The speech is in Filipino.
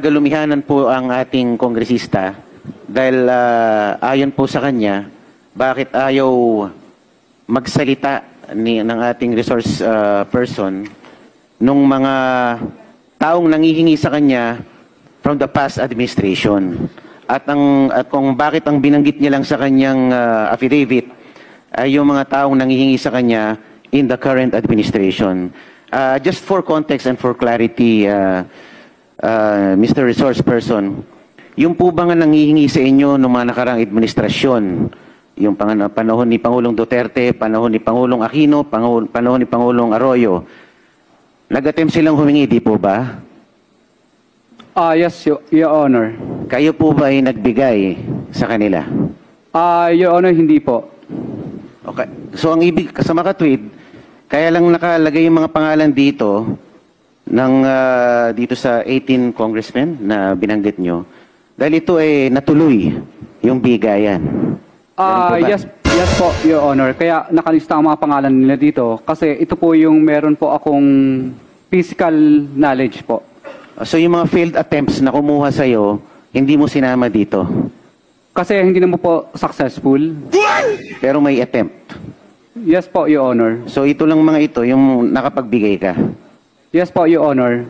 Galumihanan po ang ating kongresista dahil ayon po sa kanya, bakit ayaw magsalita ng ating resource person nung mga taong nangihingi sa kanya from the past administration. At kung bakit ang binanggit niya lang sa kanyang affidavit ay yung mga taong nangihingi sa kanya in the current administration. Just for context and for clarity, Mr. Resource Person, yung po ba nga nangihingi sa inyo ng mga nakarang administrasyon, yung panahon ni Pangulong Duterte, panahon ni Pangulong Aquino, panahon ni Pangulong Arroyo, nag-attempt silang humingi, di po ba? Yes, Your Honor. Kayo po ba ay nagbigay sa kanila? Your Honor, hindi po. Okay. So ang ibig sa makatwid, kaya lang nakalagay yung mga pangalan dito dito sa 18 congressmen na binanggit nyo dahil ito ay natuloy yung bigayan. Yes po, Your Honor. Kaya nakalista ang mga pangalan nila dito kasi ito po yung meron po akong physical knowledge po. So yung mga failed attempts na kumuha sa'yo, hindi mo sinama dito? Kasi hindi naman po successful. Pero may attempt? Yes po, Your Honor. So ito lang mga ito, yung nakapagbigay ka? Yes po, Your Honor.